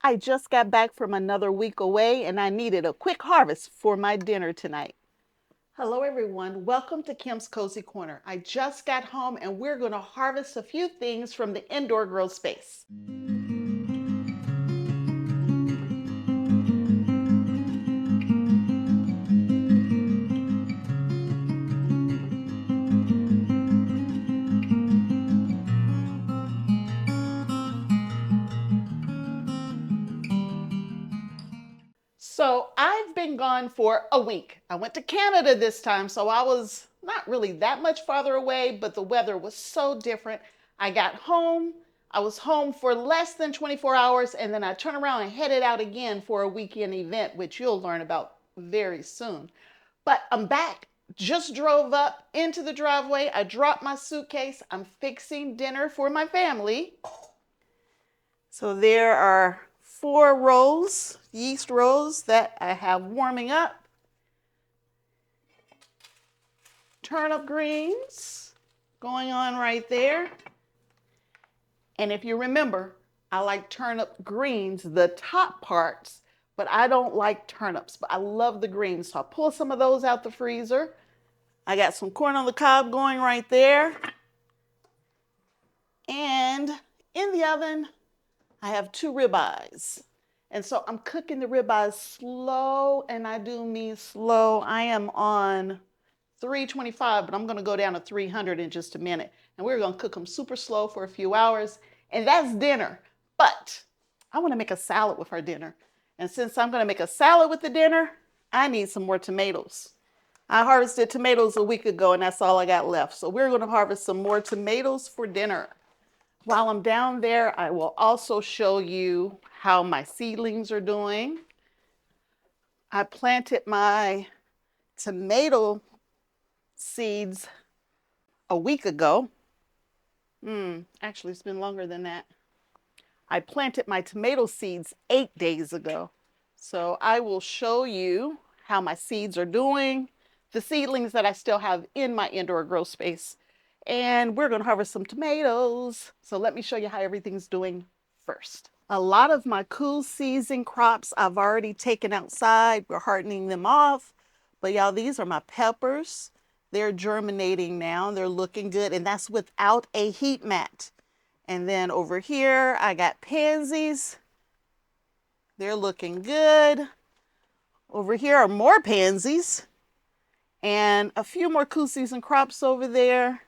I just got back from another week away and I needed a quick harvest for my dinner tonight. Hello everyone, welcome to Kim's Cozy Corner. I just got home and we're going to harvest a few things from the indoor grow space. So I've been gone for a week. I went to Canada this time, so I was not really that much farther away, but the weather was so different. I got home, I was home for less than 24 hours, and then I turned around and headed out again for a weekend event, which you'll learn about very soon. But I'm back, just drove up into the driveway. I dropped my suitcase. I'm fixing dinner for my family. So there are 4 rows, yeast rows that I have warming up. Turnip greens going on right there. And if you remember, I like turnip greens, the top parts, but I don't like turnips, but I love the greens. So I pull some of those out the freezer. I got some corn on the cob going right there. And in the oven, I have 2 ribeyes. And so I'm cooking the ribeyes slow, and I do mean slow. I am on 325, but I'm going to go down to 300 in just a minute. And we're going to cook them super slow for a few hours. And that's dinner. But I want to make a salad with our dinner. And since I'm going to make a salad with the dinner, I need some more tomatoes. I harvested tomatoes a week ago, and that's all I got left. So we're going to harvest some more tomatoes for dinner. While I'm down there, I will also show you how my seedlings are doing. I planted my tomato seeds a week ago. Actually, it's been longer than that. I planted my tomato seeds 8 days ago. So I will show you how my seeds are doing, the seedlings that I still have in my indoor grow space. And we're going to harvest some tomatoes. So let me show you how everything's doing first. A lot of my cool season crops I've already taken outside. We're hardening them off. But y'all, these are my peppers. They're germinating now. They're looking good. And that's without a heat mat. And then over here, I got pansies. They're looking good. Over here are more pansies. And a few more cool season crops over there.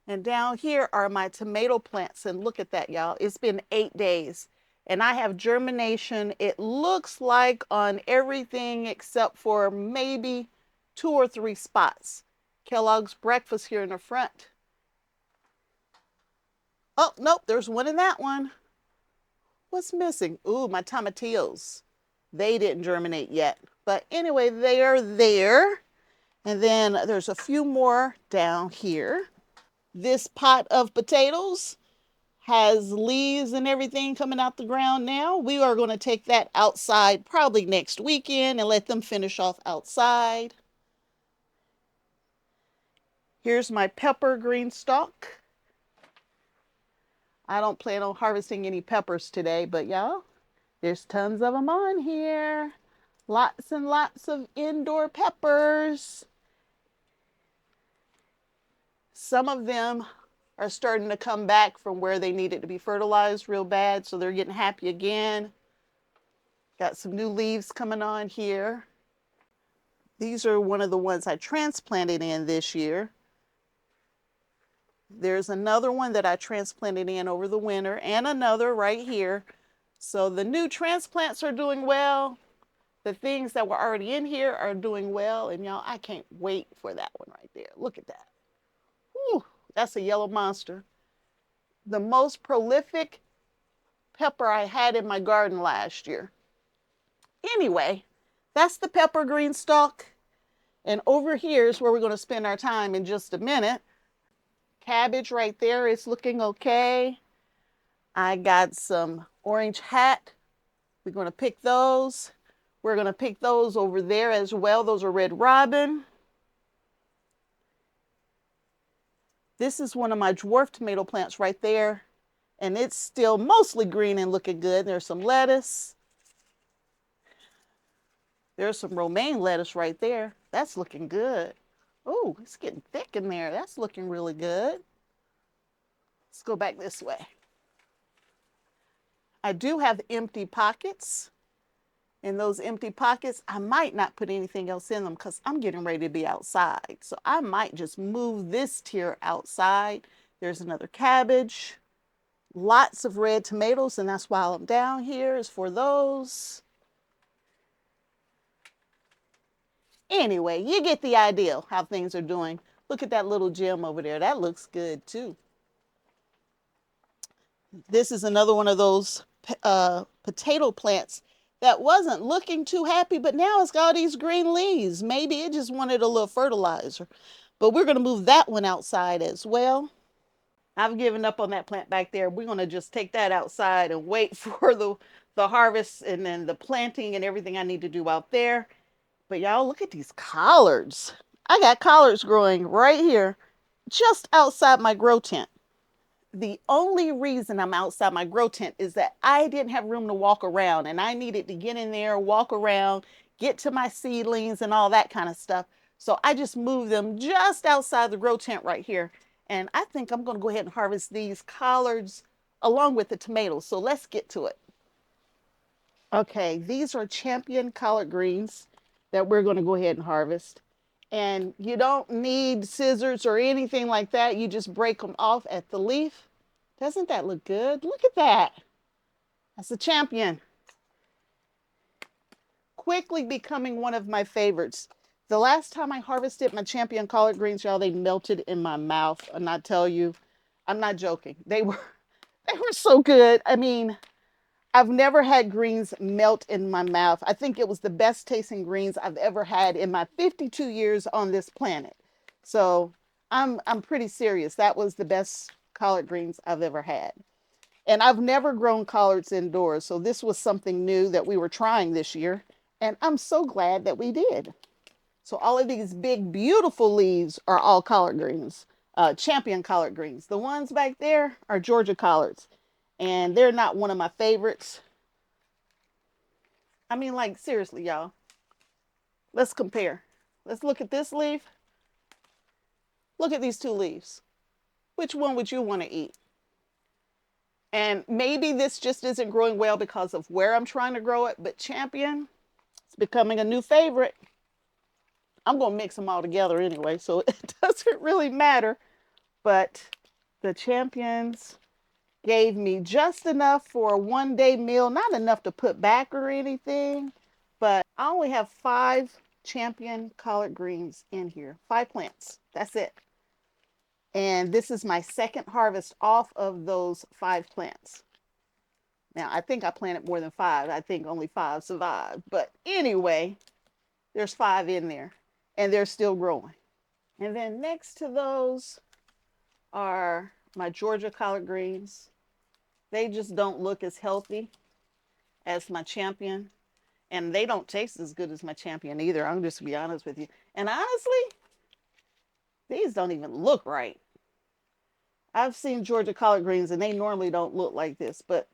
And down here are my tomato plants. And look at that, y'all. It's been 8 days. And I have germination, it looks like, on everything except for maybe 2 or 3 spots. Kellogg's breakfast here in the front. Oh, nope, there's one in that one. What's missing? Ooh, my tomatillos. They didn't germinate yet. But anyway, they are there. And then there's a few more down here. This pot of potatoes has leaves and everything coming out the ground now. We are going to take that outside probably next weekend and let them finish off outside. Here's my pepper GreenStalk. I don't plan on harvesting any peppers today, but y'all, there's tons of them on here. Lots and lots of indoor peppers. Some of them are starting to come back from where they needed to be fertilized real bad, so they're getting happy again. Got some new leaves coming on here. These are one of the ones I transplanted in this year. There's another one that I transplanted in over the winter, and another right here. So the new transplants are doing well. The things that were already in here are doing well, and y'all, I can't wait for that one right there. Look at that. Whew, that's a yellow monster. The most prolific pepper I had in my garden last year. Anyway, that's the pepper GreenStalk. And over here is where we're going to spend our time in just a minute. Cabbage right there is looking okay. I got some orange hat. We're going to pick those. We're going to pick those over there as well. Those are red robin. This is one of my dwarf tomato plants right there. And it's still mostly green and looking good. There's some lettuce. There's some romaine lettuce right there. That's looking good. Oh, it's getting thick in there. That's looking really good. Let's go back this way. I do have empty pockets. In those empty pockets, I might not put anything else in them because I'm getting ready to be outside. So I might just move this tier outside. There's another cabbage. Lots of red tomatoes, and that's why I'm down here is for those. Anyway, you get the idea how things are doing. Look at that little gem over there. That looks good too. This is another one of those potato plants that wasn't looking too happy, but now it's got all these green leaves. Maybe it just wanted a little fertilizer. But we're going to move that one outside as well. I've given up on that plant back there. We're going to just take that outside and wait for the harvest and then the planting and everything I need to do out there. But y'all, look at these collards. I got collards growing right here, just outside my grow tent. The only reason I'm outside my grow tent is that I didn't have room to walk around and I needed to get in there, walk around, get to my seedlings and all that kind of stuff. So I just moved them just outside the grow tent right here. And I think I'm going to go ahead and harvest these collards along with the tomatoes. So let's get to it. Okay, these are champion collard greens that we're going to go ahead and harvest. And you don't need scissors or anything like that. You just break them off at the leaf. Doesn't that look good? Look at that. That's a champion. Quickly becoming one of my favorites. The last time I harvested my champion collard greens, y'all, they melted in my mouth. And I tell you, I'm not joking. They were so good. I mean, I've never had greens melt in my mouth. I think it was the best tasting greens I've ever had in my 52 years on this planet. So I'm pretty serious. That was the best collard greens I've ever had. And I've never grown collards indoors. So this was something new that we were trying this year. And I'm so glad that we did. So all of these big, beautiful leaves are all collard greens, champion collard greens. The ones back there are Georgia collards. And they're not one of my favorites. I mean, like, seriously, y'all. Let's compare. Let's look at this leaf. Look at these two leaves. Which one would you want to eat? And maybe this just isn't growing well because of where I'm trying to grow it, but champion, it's becoming a new favorite. I'm going to mix them all together anyway, so it doesn't really matter. But the champions gave me just enough for a one-day meal, not enough to put back or anything, but I only have 5 champion collard greens in here, 5 plants. That's it. And this is my second harvest off of those 5 plants. Now, I think I planted more than 5. I think only 5 survived. But anyway, there's 5 in there, and they're still growing. And then next to those are my Georgia collard greens. They just don't look as healthy as my champion. And they don't taste as good as my champion either. I'm just going to be honest with you. And honestly, these don't even look right. I've seen Georgia collard greens and they normally don't look like this. But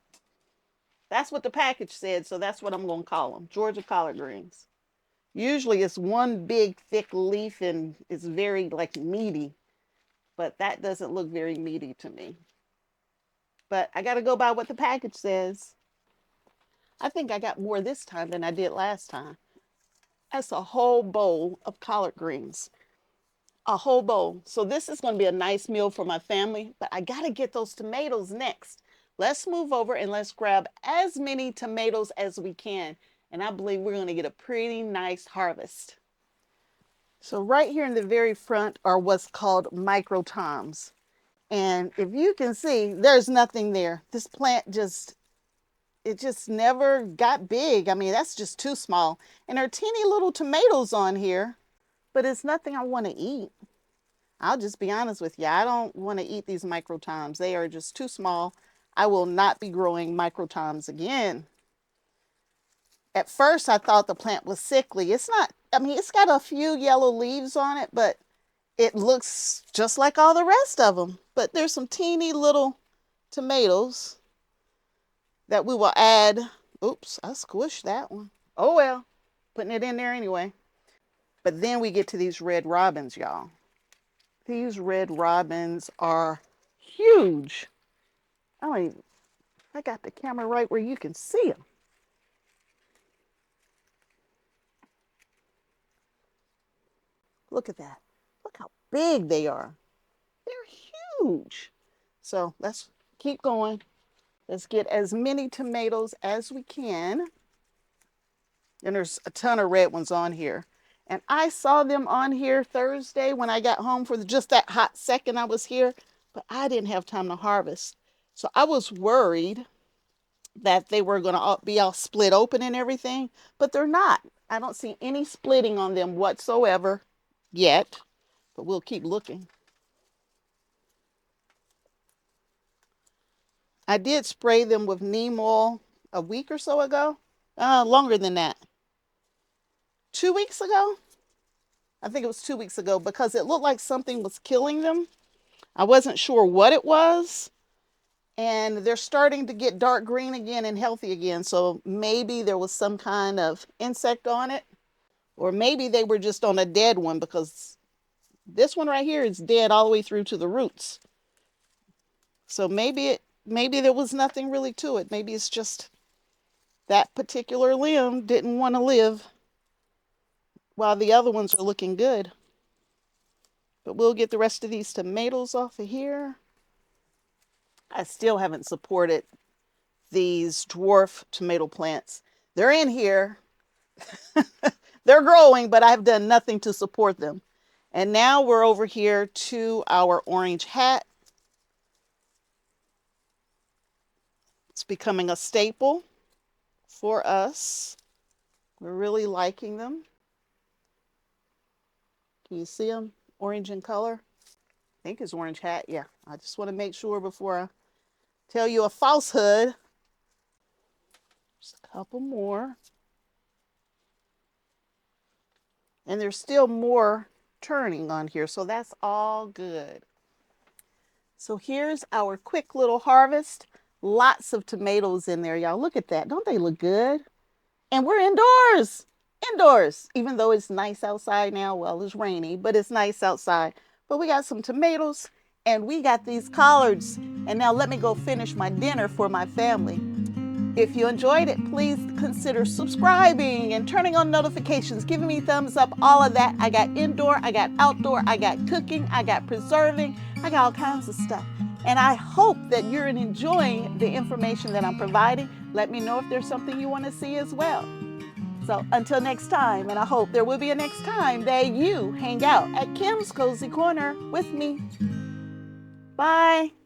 that's what the package said. So that's what I'm going to call them. Georgia collard greens. Usually it's one big thick leaf and it's very like meaty. But that doesn't look very meaty to me. But I got to go by what the package says. I think I got more this time than I did last time. That's a whole bowl of collard greens. A whole bowl. So this is going to be a nice meal for my family. But I got to get those tomatoes next. Let's move over and let's grab as many tomatoes as we can. And I believe we're going to get a pretty nice harvest. So right here in the very front are what's called micro toms. And if you can see, there's nothing there. This plant it just never got big. I mean, that's just too small. And there are teeny little tomatoes on here, but it's nothing I want to eat. I'll just be honest with you. I don't want to eat these micro toms. They are just too small. I will not be growing micro toms again. At first, I thought the plant was sickly. It's not. I mean, it's got a few yellow leaves on it, but it looks just like all the rest of them. But there's some teeny little tomatoes that we will add. Oops, I squished that one. Oh well, putting it in there anyway. But then we get to these red robins, y'all. These red robins are huge. I got the camera right where you can see them. Look at that. Look how big they are. They're huge. So let's keep going. Let's get as many tomatoes as we can. And there's a ton of red ones on here. And I saw them on here Thursday when I got home for just that hot second I was here, but I didn't have time to harvest. So I was worried that they were going to be all split open and everything, but they're not. I don't see any splitting on them whatsoever yet, but we'll keep looking. I did spray them with neem oil a week or so ago, longer than that. 2 weeks ago? I think it was 2 weeks ago, because it looked like something was killing them. I wasn't sure what it was. And they're starting to get dark green again and healthy again. So maybe there was some kind of insect on it. Or maybe they were just on a dead one, because this one right here is dead all the way through to the roots. So maybe there was nothing really to it. Maybe it's just that particular limb didn't want to live while the other ones are looking good. But we'll get the rest of these tomatoes off of here. I still haven't supported these dwarf tomato plants. They're in here. They're growing, but I've done nothing to support them. And now we're over here to our orange hat. It's becoming a staple for us. We're really liking them. Can you see them? Orange in color. I think it's orange hat. Yeah, I just want to make sure before I tell you a falsehood. Just a couple more. And there's still more turning on here, so that's all good. So here's our quick little harvest. Lots of tomatoes in there, y'all. Look at that. Don't they look good? And we're indoors. Indoors. Even though it's nice outside now. Well, it's rainy, but it's nice outside. But we got some tomatoes, and we got these collards. And now let me go finish my dinner for my family. If you enjoyed it, please consider subscribing and turning on notifications, giving me thumbs up, all of that. I got indoor, I got outdoor, I got cooking, I got preserving, I got all kinds of stuff. And I hope that you're enjoying the information that I'm providing. Let me know if there's something you want to see as well. So until next time, and I hope there will be a next time that you hang out at Kim's Cozy Corner with me. Bye.